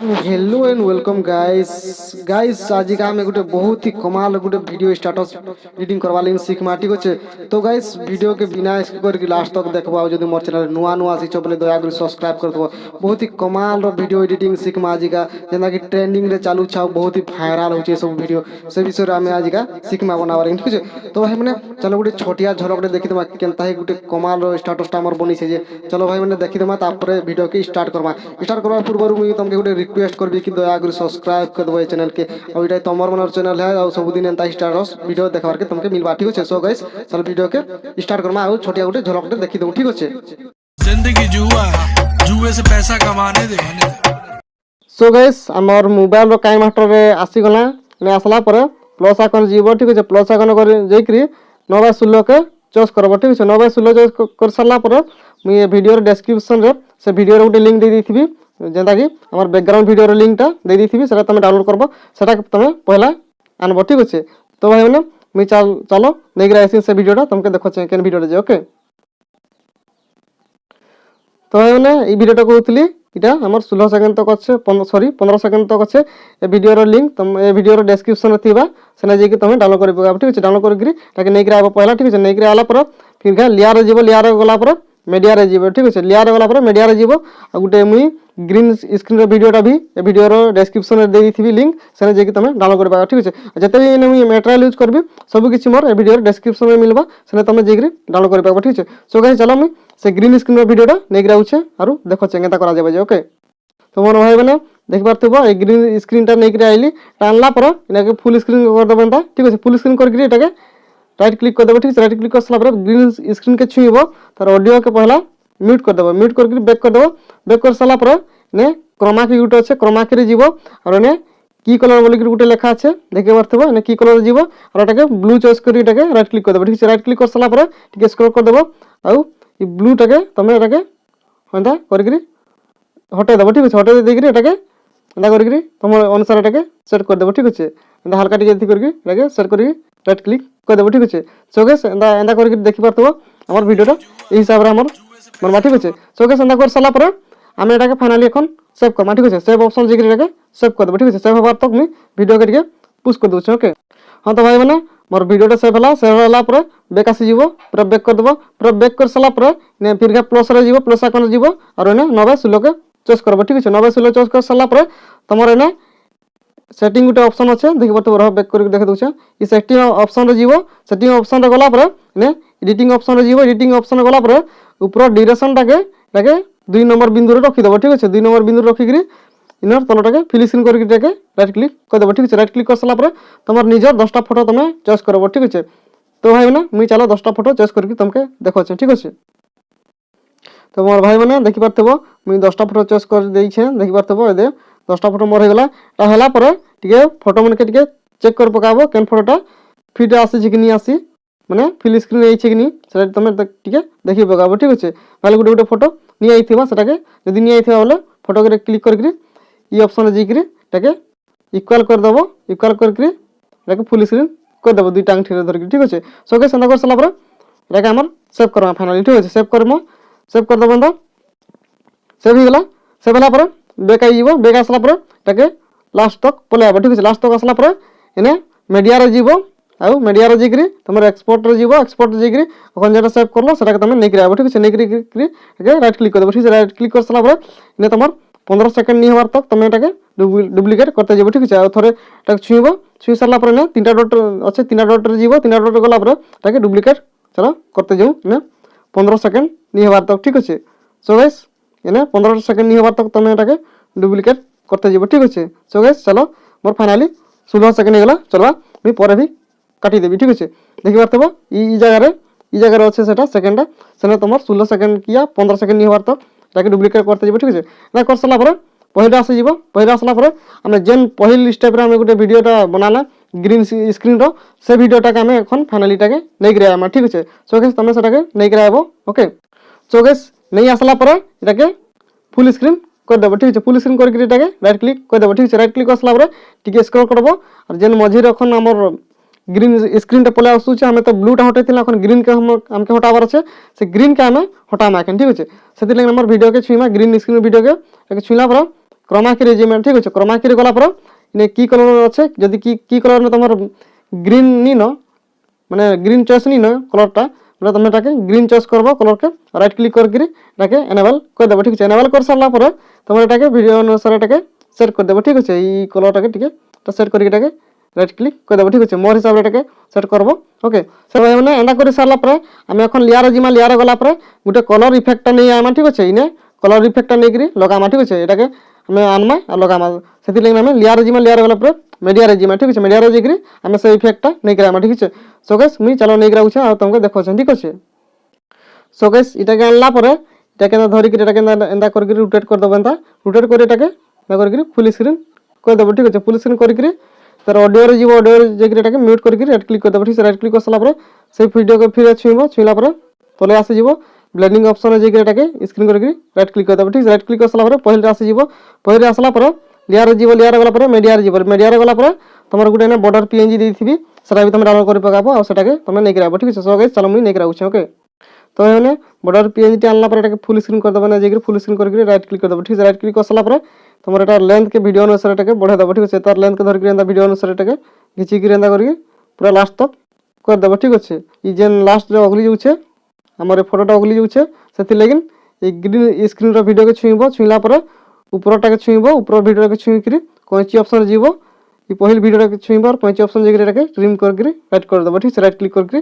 Hello and welcome guys आज का हम गोटे बहुत ही कमाल गोटे वीडियो स्टाटस एडिटिंग करवा लेकिन सीखमा ठीक अच्छे। तो गाइस वीडियो के बिना स्किप करके लास्ट तक देखबा जदि मोर चैनल नुआ नुआ आसी बोले दया कर सब्सक्राइब कर दो। बहुत ही कमाल रो वीडियो एडिटिंग सीखमा आज का जेना कि ट्रेंडिंग रे चालू छा बहुत ही वायरल होचे सब वीडियो से विषय रे हम आज का सीखमा बनावा ठीक है। तो भाई मैंने चलो गोटे छोटिया झलक देखि दमा केनता है गोटे कमाल रो स्टाटस टा हमर बनी छे जे चलो भाई मैंने देखि दमा तापर वीडियो के स्टार्ट करवा पूर्व मुझे तुमके गोटे रिक्वेस्ट करबी कि दया कर सब्सक्राइब कर दो चैनल के और ये तुमर मनर चैनल है और सब दिन एंता स्टाटस वीडियो देखबार के तुमके मिलबा ठीक है। सो गाइस चलो वीडियो के स्टार्ट करमा और छोटिया गोटे झलक देखि दो ठीक है। जिंदगी जुआ जुए से पैसा कमाने दे। सो गाइस हमर मोबाइल रो काइमास्टर रे आसी गला ने आसला पर प्लस आइकन जीवो ठीक है। प्लस आइकन कर जेकरी 9/16 के चॉइस करबो ठीक है। 9/16 चॉइस कर सरला पर मुझे वीडियो डिस्क्रिप्शन रे से वीडियो रे गोटे लिंक दे देथिबी जेंता कि हमर बैकग्राउंड वीडियो रे लिंक टा दे देथिबी सेटा तुम डाउनलोड करबो सेटा तुम पहला आनबो ठीक है। तो भाई माने मुई चलो नेगरा आसी से वीडियो टा तुमके देखो छै केन वीडियो रे जे ओके। तो भाई माने ई वीडियो टा कहउतली इटा हमर 16 सेकंड तक अच्छे 15 सेकंड तक अच्छे ए वीडियो रो लिंक तुम ए वीडियो रो डिस्क्रिप्शन रे थिबा सेना जे कि तुम डाउनलोड करि पगा ठीक है। डाउनलोड करि ताके नेगरा आबो पहला ठीक है। नेगरा आला पर फिर का लिया रे जीवो लिया रे गला पर मीडिया रे जीवो ठीक है। लिया रे गला पर मीडिया रे जीवो आ गुटे मुई ग्रीन स्क्रीन रो वीडियो टा भी ए वीडियो रो डिस्क्रिप्शन रे दे दिथिबी लिंक सेना जे कि तुम डाउनलोड करि पगा ठीक है। जते भी ने मुई मटेरियल यूज करबी सब किछि मोर ए वीडियो रो डिस्क्रिप्शन में मिलबा सेना तुम जे कि डाउनलोड करि पगा ठीक है। सो गाइस चलो मुई से ग्रीन स्क्रीन रो वीडियो टा नेगरा उछे आरो देखो चेंगेता करा जाबे ओके। तो मोर भाई मैंने देख पारथबो ए ग्रीन स्क्रीन टा नेकरे आइली टानला पर इनाके फुल स्क्रीन कर देबंता ठीक है। फुल स्क्रीन करके एटाके राइट क्लिक कर देबो ठीक है। राइट क्लिक करसला पर ग्रीन स्क्रीन के छुइबो तार ऑडियो के पहला म्यूट कर देबो म्यूट करके बैक कर देबो बैक कर सला पर ने क्रोमा की गुटे আছে क्रोमा की रे जीवो और ने की कलर बोली कि गुटे लेखा আছে देखे पारथबो ने की कलर जीवो और एटाके ब्लू चॉइस करी एटाके राइट क्लिक कर देबो ठीक है। राइट क्लिक करसला पर ठीक स्क्रॉल कर देबो आ ई ब्लू टाके तमे एटाके हंदा करके हटे देबो ठीक है। हटे देकरी एटाके एंदा करके तुम अनुसार एटाके सेट कर देबो ठीक है। एंदा हल्का टिके एथि करके एटाके सेट करके राइट क्लिक कर देबो ठीक है। सो गाइस एंदा करके देखि पारथबो हमर वीडियो टा ए हिसाब रे हमर बनबा ठीक है। सो गाइस एंदा कर सला पर हम एटाके फाइनली এখন सेव करबा ठीक है। सेव ऑप्शन जेकरी एटाके सेव कर देबो ठीक है। सेव होबार तक मैं वीडियो के टिके पुश कर दोछ ओके। हां तो भाई माने मोर वीडियो टा सेव होला पर बैक आसी जीवो पूरा बैक कर देबो पूरा बैक कर सला पर ने फिर का प्लस रे जीवो प्लस आइकन जीवो और ने 9/16 के चॉइस करबो ठीक है। 9/16 चॉइस कर सला पर तमरे ने सेटिंग गुटे ऑप्शन আছে देखि परतो रह बैक करके देख दोछ ई सेटिंग ऑप्शन रे जीवो सेटिंग ऑप्शन रे गला पर ने एडिटिंग ऑप्शन रे जीवो एडिटिंग ऑप्शन रे गला पर ऊपर ड्यूरेशन टाके 2 नंबर बिंदु रे रखि देबो ठीक है। 2 नंबर बिंदु रखि गिरी इनर तलटाके फिल स्क्रीन करके टाके राइट क्लिक कर देबो ठीक है। राइट क्लिक कर सला पर तमर निजर 10टा फोटो तमे चॉइस करबो ठीक है। तो भाई माने मुई चलो 10टा फोटो चॉइस करके तुमके देखो ठीक है। तो मोर भाई माने देखि पारथबो मुई 10टा फोटो चॉइस कर देई छे देखि पारथबो ए दे 10टा फोटो मोर हे गला ता हला पर टिके फोटो मन के टिके चेक कर पकाबो केन फोटोटा फिट आसी जे कि नि आसी माने फिल स्क्रीन ए छे कि नि सेटा तमे टिके देखि पकाबो ठीक है। भाले गुटे गुटे फोटो नि आइथिबा सेटाके जदि नि आइथिबा बोले फोटो के क्लिक करके ई ऑप्शन जे कि टाके इक्वल कर देबो इक्वल करके टाके फुल स्क्रीन कर देबो दुई टांग ठेरे धर के ठीक है। सो गाइस एंदा कर सला पर टाके हमर सेव करबा फाइनली ठीक है। सेव करमो सेव कर दबो बंदा सेव ही गला सेव होला पर बैक आई जीवो बैक आसला पर टाके लास्ट तक पले आबो ठीक है। लास्ट तक आसला पर एने मीडिया रे जीवो आउ मीडिया रे जिकरी तमर एक्सपोर्ट रे जीवो एक्सपोर्ट जिकरी अखन जेटा सेव करलो सेटा के तमे नेकरी आबो ठीक है। नेकरी के राइट क्लिक कर देबो ठीक है। राइट क्लिक कर सला पर ने तमर 15 सेकंड नि होबार तक तमे एटाके डुप्लीकेट करते जीवो ठीक है। आ थरे टाके छुइबो छुइ सरला पर ने तीनटा डॉट अच्छे तीनटा डॉट रे जीवो तीनटा डॉट गला पर टाके डुप्लीकेट चलो करते जाऊ ने 15 सेकंड नि होबार तक ठीक है। सो गाइस एने 15 सेकंड नि होबार तक तमे एटाके डुप्लीकेट करते जीवो ठीक है। सो गाइस चलो मोर फाइनली 16 सेकंड गला चलबा मी परे भी काटी देबी ठीक है। देखि पारथबो ई जगह रे अच्छे सेटा सेकंड सेने तमर 16 सेकंड किया 15 सेकंड नि होबार तक ताके डुप्लीकेट करते जीवो ठीक है। ना कर सला पर पहिला आसे जीवो पहिला आसला पर हम जेन पहिल स्टेप रे हम गुटे वीडियो टा बनाला ग्रीन स्क्रीन रो से वीडियो टा के हम एखन फाइनली टाके नै करे हम ठीक है। सो गाइस तमे सेटा के नै करे आबो ओके। सो गाइस नै आसला पर एटाके फुल स्क्रीन कर देबो ठीक है। फुल स्क्रीन करके एटाके राइट क्लिक कर देबो ठीक है। राइट क्लिक आसला पर टिके स्क्रॉल करबो और जेन मझी रे एखन हमर ग्रीन स्क्रीन टा पले आसुचे हमें तो ब्लू टा हटे थिला एखन ग्रीन के हमके हटाबार আছে से ग्रीन के हमें हटामा एखन ठीक है। सेति लगे हमर वीडियो के छुइमा ग्रीन स्क्रीन वीडियो के छुइला पर ক্রোমা কি রেজিমে ঠিক আছে ক্রোমা কি গলা পরে ইনে কি কলর আছে যদি কি কলর তোমার গ্রিন নি ন মানে গ্রিন চয়েস নি ন কলরটা বলে তুমি এটাকে গ্রিন চয়েস করবো কলরকে রাইট ক্লিক করে এটাকে এনেবল করে দেবো ঠিক আছে এনেবল করে সারলা পরে তোমার এটাকে ভিডিও অনুসারে এটাকে সেট করে দেবো ঠিক আছে এই কলরটাকে ঠিক আছে সেট করি এটাকে রাইট ক্লিক করে দেবো ঠিক আছে মোর হিসাবে এটাকে সেট করবো ওকে সে মানে এন্ডা করে সারলা পরে আমি এখন লেয়ারে জিমা লেয়ারে গলা পরে গোটে কলর ইফেক্টটা নিয়ে আইমা ঠিক আছে ইনে কলর ইফেক্টটা নেইকি লগামা ঠিক আছে এটাকে আমি আনমা আর লগামা সেতিলাগি আমি লেয়ারে জিমা লেয়ারে গলা পরে মিডিয়ারে জিমা ঠিক আছে মিডিয়ারে যাইকি আমি সেই ইফেক্টটা নেইকি আইমা ঠিক আছে সো গাইস মুই চলো নেইকি রাউছে আর তোমাকে দেখাউছে ঠিক আছে সো গাইস এটাকে আনলা পরে এটাকে ধরিকি এটাকে এন্ডা করিকি রোটেট করে দেবো এন্ডা রোটেট করে এটাকে না করিকি ফুল স্ক্রিন করে দেবো ঠিক আছে ফুল স্ক্রিন করিকি তার অডিওরে যাব অডিওরে যাইকি এটাকে মিউট করিকি রাইট ক্লিক করে দেবো ঠিক আছে রাইট ক্লিক করে সারলা পরে সেই ভিডিওকে ফিরে ছুঁইলা পরে তলে আসি যাব ব্লেন্ডিং অপশনে যাইকি এটাকে স্ক্রিন করিকি রাইট ক্লিক করে দেবো ঠিক আছে রাইট ক্লিক করে সারলা পরে পহিলে আসি যাব পহিলে আসলা পরে লেয়ারে যাব লেয়ারে গলা পরে মিডিয়ারে গলা পরে তোমার গোটে না বর্ডর পিএনজি দেইথিবি সেটা भी তুমি ডাউনলোড করে পকাবো আর সেটাকে তুমি নেইকি রাখবো ঠিক আছে সো গাইস চলো মুই নেইকি রাখুছি ওকে তো এখানে বর্ডর পিএনজি আনলা পরে এটাকে ফুল স্ক্রিন করে দেবো না যাইকি ফুল স্ক্রিন করিকি রাইট ক্লিক করে দেবো ঠিক আছে রাইট ক্লিক করে সারলা পরে তোমার এটা লেন্থ কে ভিডিও অনুসারে এটাকে বঢ়াই দেবো ঠিক আছে তার লেন্থ কে ধরিকি এন্ডা ভিডিও অনুসারে এটাকে ঘিচিকি এন্ডা করিকি পুরা লাস্ট তক করে দেবো ঠিক আছে ই যেন লাস্ট যে অগলি যাচ্ছে আমার এই ফটোটা অগলি যাচ্ছে সেতিলাগি এই গ্রিন স্ক্রিনর ভিডিওকে ছুঁইলা পরে উপরটাকে ছুঁইব উপর ভিডিওটাকে ছুঁইকি কইচি অপশনে যাব এই পহিল ভিডিওটাকে ছুঁইব আর কইচি অপশন যাইকি এটাকে ট্রিম করিকি রাইট করে দেবো ঠিক আছে রাইট ক্লিক করিকি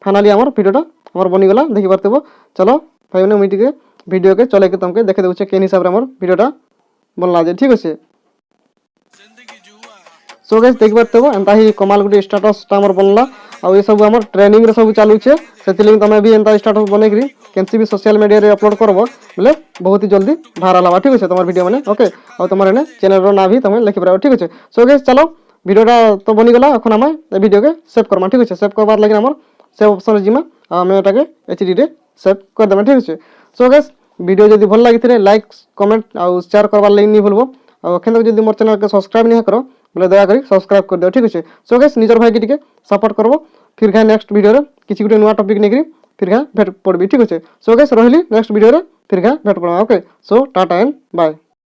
ফাইনালি আমার ভিডিওটা আমার বনিগলা দেখি পারতেব চলো ভাই মানে মুইটিকে ভিডিওকে চলাইকে তোমাকে দেখে দেবো কেন হিসাবে আমার ভিডিওটা বললা যে ঠিক আছে जिंदगी जुआ सो गाइस देख पारते हो एंता ही कमाल गुटे स्टेटसटा हमर बनला आ ये सब हमर ट्रेनिंग रे सब चालू छे सेतिलिंग तमे भी एंता स्टेटस बने करी केनसी भी सोशल मीडिया रे अपलोड करबो बोले बहुत ही जल्दी वायरल हवा ठीक है तुम्हार वीडियो माने ओके और तुम्हारे ने चैनल रो ना भी तमे लिखि पारो ठीक है सो गाइस चलो वीडियोटा तो बनि गला এখন আমি এই ভিডিওকে সেভ করবা ঠিক আছে সেভ করবার লাগি আমার সেভ অপশনে জিমা আমি এটাকে এইচডি রে সেভ করে দেবা ঠিক আছে সো গাইস ভিডিও যদি ভাল লাগিଥିଲେ লাইক কমেন্ট আর শেয়ার করবার লাগি নি ভুলবো আর ওখানে যদি মোর চ্যানেল के सब्सक्राइब नहीं करो बोले दया करी सब्सक्राइब कर दो ठीक है सो गाइस निजर भाई के सपोर्ट करबो फिर घाय नेक्स्ट वीडियो रे किछि गुटे नुवा टॉपिक नेकरी फिर घाय भेट पड़बी ठीक है सो गाइस रहली नेक्स्ट वीडियो रे फिर घाय भेट पड़बा okay so tata and bye.